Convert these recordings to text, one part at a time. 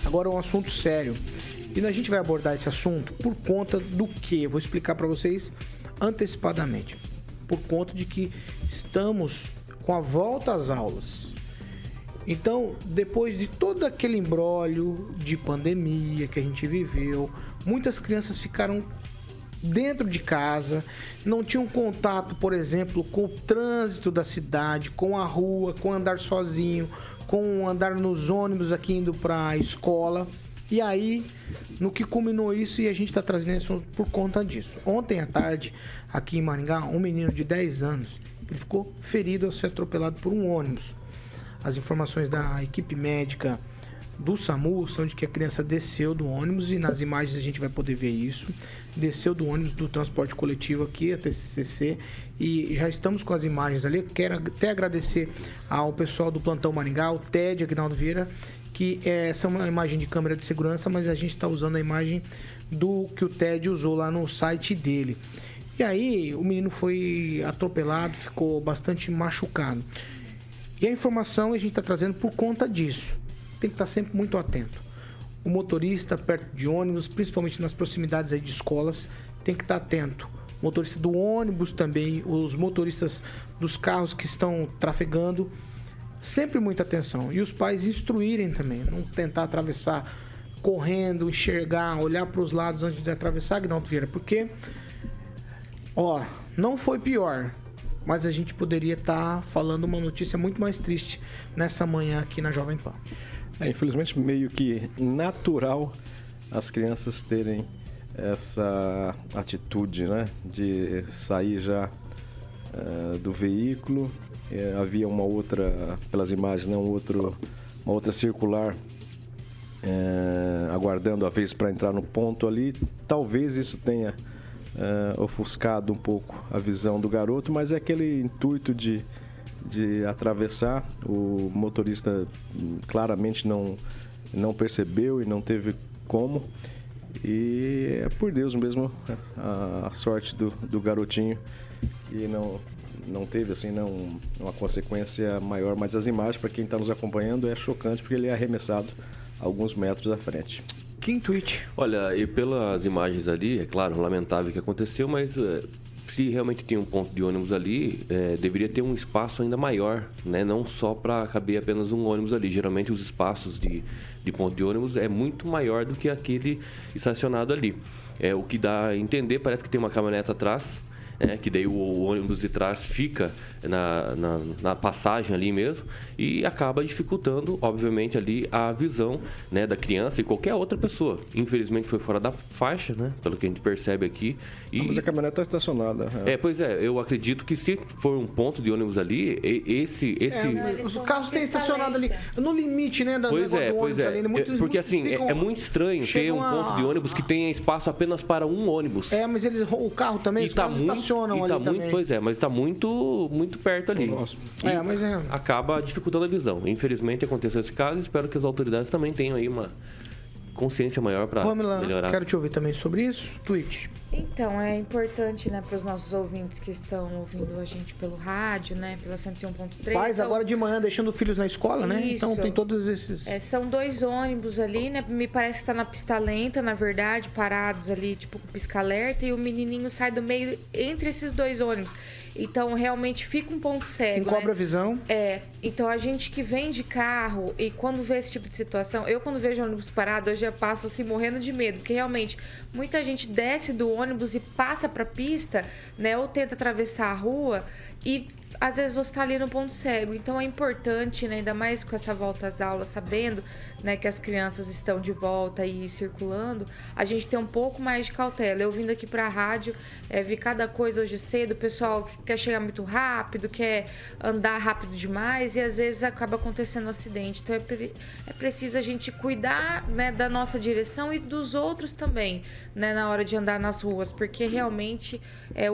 Agora um assunto sério. E a gente vai abordar esse assunto por conta do quê? Vou explicar para vocês antecipadamente. Por conta de que estamos com a volta às aulas. Então, depois de todo aquele imbróglio de pandemia que a gente viveu, muitas crianças ficaram dentro de casa, não tinham contato, por exemplo, com o trânsito da cidade, com a rua, com andar sozinho, com andar nos ônibus aqui indo para a escola. E aí, no que culminou isso, e a gente está trazendo isso por conta disso. Ontem à tarde, aqui em Maringá, um menino de 10 anos, ele ficou ferido ao ser atropelado por um ônibus. As informações da equipe médica do SAMU são de que a criança desceu do ônibus, e nas imagens a gente vai poder ver isso. Desceu do ônibus do transporte coletivo aqui, a TCC, e já estamos com as imagens ali. Quero até agradecer ao pessoal do Plantão Maringá, o Ted Aguinaldo Vieira, que essa é uma imagem de câmera de segurança, mas a gente está usando a imagem do que o Ted usou lá no site dele. E aí o menino foi atropelado, ficou bastante machucado. E a informação a gente está trazendo por conta disso. Tem que estar sempre muito atento. O motorista perto de ônibus, principalmente nas proximidades aí de escolas, tem que estar atento. O motorista do ônibus também, os motoristas dos carros que estão trafegando, sempre muita atenção. E os pais instruírem também, não tentar atravessar correndo, enxergar, olhar para os lados antes de atravessar, Aguinaldo Vieira, porque, não foi pior, mas a gente poderia estar falando uma notícia muito mais triste nessa manhã aqui na Jovem Pan. Infelizmente, meio que natural as crianças terem essa atitude, né, de sair já do veículo. Havia uma outra, pelas imagens, né, uma outra circular aguardando a vez para entrar no ponto ali. Talvez isso tenha ofuscado um pouco a visão do garoto, mas é aquele intuito de atravessar. O motorista claramente não percebeu e não teve como. E é por Deus mesmo a sorte do garotinho, que não teve assim, uma consequência maior. Mas as imagens, para quem está nos acompanhando, é chocante, porque ele é arremessado alguns metros à frente. Que tweet. Olha, e pelas imagens ali, é claro, lamentável o que aconteceu, mas se realmente tem um ponto de ônibus ali, deveria ter um espaço ainda maior, né? Não só para caber apenas um ônibus ali. Geralmente os espaços de ponto de ônibus é muito maior do que aquele estacionado ali. O que dá a entender, parece que tem uma caminhonete atrás, que daí o ônibus de trás fica na passagem ali mesmo e acaba dificultando, obviamente, ali a visão, né, da criança e qualquer outra pessoa. Infelizmente foi fora da faixa, né, pelo que a gente percebe aqui. Mas a caminhonete está estacionada. Pois é, eu acredito que se for um ponto de ônibus ali, os carros têm estacionado ali no limite, né, do ônibus ali. Porque assim, é muito estranho ter um ponto de ônibus que tenha espaço apenas para um ônibus. Mas o carro também, os carros estacionam ali também. Pois é, mas está muito, muito perto ali. Acaba dificultando a visão. Infelizmente aconteceu esse caso, espero que as autoridades também tenham aí uma consciência maior para melhorar. Quero te ouvir também sobre isso. Tweet. Então, é importante, né, para os nossos ouvintes que estão ouvindo a gente pelo rádio, né, pela 101.3. Pais agora de manhã deixando filhos na escola, né? Isso. Então tem todos esses... São 2 ônibus ali, né? Me parece que tá na pista lenta, na verdade, parados ali, tipo, com pisca-alerta, e o menininho sai do meio entre esses 2 ônibus. Então, realmente fica um ponto cego, Encobre a visão. Então, a gente que vem de carro e quando vê esse tipo de situação, eu quando vejo ônibus parado, eu já passo assim, morrendo de medo, porque realmente muita gente desce do ônibus e passa pra pista, né? Ou tenta atravessar a rua e às vezes você tá ali no ponto cego. Então é importante, né, ainda mais com essa volta às aulas, sabendo, né, que as crianças estão de volta e circulando, a gente tem um pouco mais de cautela. Eu vindo aqui pra rádio, vi cada coisa hoje cedo, o pessoal quer chegar muito rápido, quer andar rápido demais e às vezes acaba acontecendo um acidente. Então é preciso a gente cuidar, né, da nossa direção e dos outros também, né, na hora de andar nas ruas, porque realmente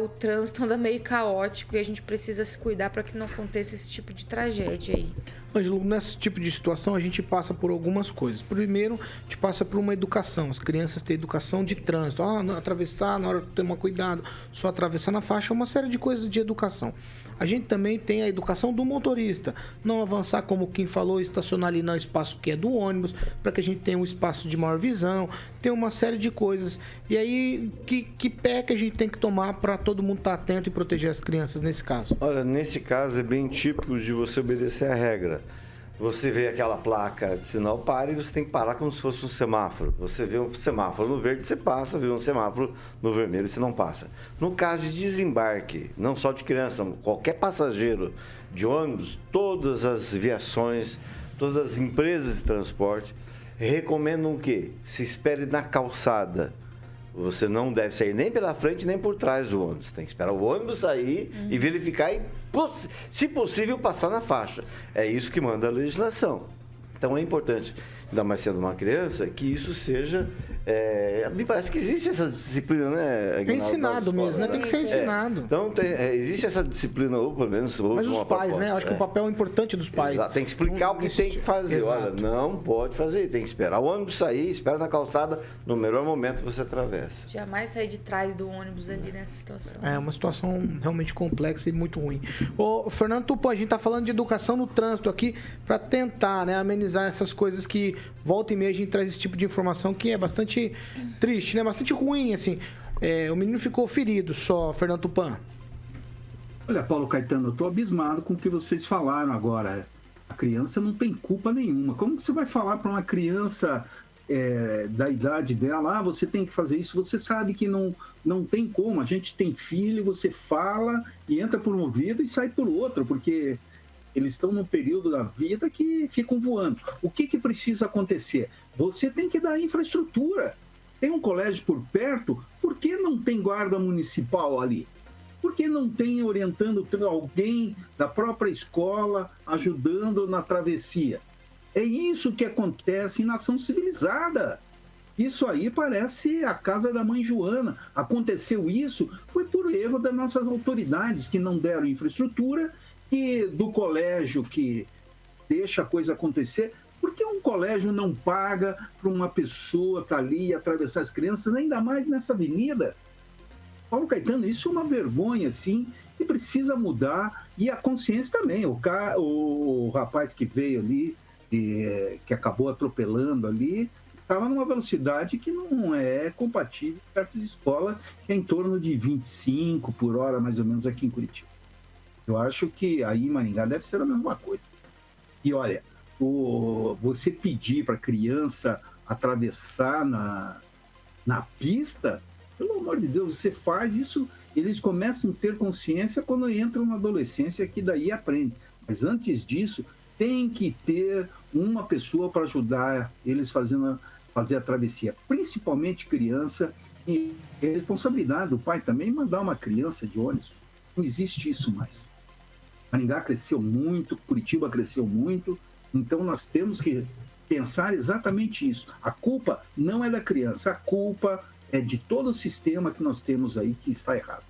o trânsito anda meio caótico e a gente precisa se cuidar para que não aconteça esse tipo de tragédia aí. Ângelo, nesse tipo de situação a gente passa por algumas coisas. Primeiro, a gente passa por uma educação. As crianças têm educação de trânsito. Atravessar, na hora de tomar cuidado, só atravessar na faixa, uma série de coisas de educação. A gente também tem a educação do motorista. Não avançar, como o Kim falou, estacionar ali no espaço que é do ônibus, para que a gente tenha um espaço de maior visão. Tem uma série de coisas. E aí, que pé que a gente tem que tomar para todo mundo estar atento e proteger as crianças nesse caso? Olha, nesse caso é bem típico de você obedecer a regra. Você vê aquela placa de sinal pare e você tem que parar como se fosse um semáforo. Você vê um semáforo no verde, você passa, vê um semáforo no vermelho, você não passa. No caso de desembarque, não só de criança, qualquer passageiro de ônibus, todas as viações, todas as empresas de transporte recomendam o quê? Se espere na calçada. Você não deve sair nem pela frente nem por trás do ônibus. Tem que esperar o ônibus sair e verificar e, se possível, passar na faixa. É isso que manda a legislação. Então é importante, ainda mais sendo uma criança, que isso seja... me parece que existe essa disciplina, né? É ensinado mesmo, né? Tem que ser ensinado. Então existe essa disciplina, ou pelo menos... Mas os pais, né? Acho que o papel é importante dos pais. Exato. Tem que explicar o que tem que fazer. Exato. Olha, não pode fazer. Tem que esperar o ônibus sair, espera na calçada. No melhor momento você atravessa. Jamais sair de trás do ônibus ali nessa situação. É uma situação realmente complexa e muito ruim. Ô, Fernando Tupan, a gente tá falando de educação no trânsito aqui para tentar, né, amenizar essas coisas que volta e meia a gente traz esse tipo de informação que é bastante triste, né? Bastante ruim, assim. O menino ficou ferido só, Fernando Tupan. Olha, Paulo Caetano, eu estou abismado com o que vocês falaram agora. A criança não tem culpa nenhuma. Como que você vai falar para uma criança da idade dela, você tem que fazer isso? Você sabe que não tem como. A gente tem filho, você fala e entra por um ouvido e sai por outro, porque eles estão num período da vida que ficam voando. O que precisa acontecer? Você tem que dar infraestrutura. Tem um colégio por perto, por que não tem guarda municipal ali? Por que não tem orientando alguém da própria escola ajudando na travessia? É isso que acontece em nação civilizada. Isso aí parece a casa da mãe Joana. Aconteceu isso, foi por erro das nossas autoridades que não deram infraestrutura, e do colégio que deixa a coisa acontecer. Por que um colégio não paga para uma pessoa estar ali e atravessar as crianças, ainda mais nessa avenida? Paulo Caetano, isso é uma vergonha, sim, e precisa mudar. E a consciência também. O rapaz que veio ali, que acabou atropelando ali, estava numa velocidade que não é compatível perto de escola, que é em torno de 25 por hora, mais ou menos, aqui em Curitiba. Eu acho que aí em Maringá deve ser a mesma coisa. E olha, você pedir para a criança atravessar na pista, pelo amor de Deus, você faz isso, eles começam a ter consciência quando entram na adolescência, que daí aprende. Mas antes disso, tem que ter uma pessoa para ajudar eles fazer a travessia, principalmente criança, e é responsabilidade do pai também mandar uma criança de ônibus. Não existe isso mais. Maringá cresceu muito, Curitiba cresceu muito, então nós temos que pensar exatamente isso. A culpa não é da criança, a culpa é de todo o sistema que nós temos aí que está errado.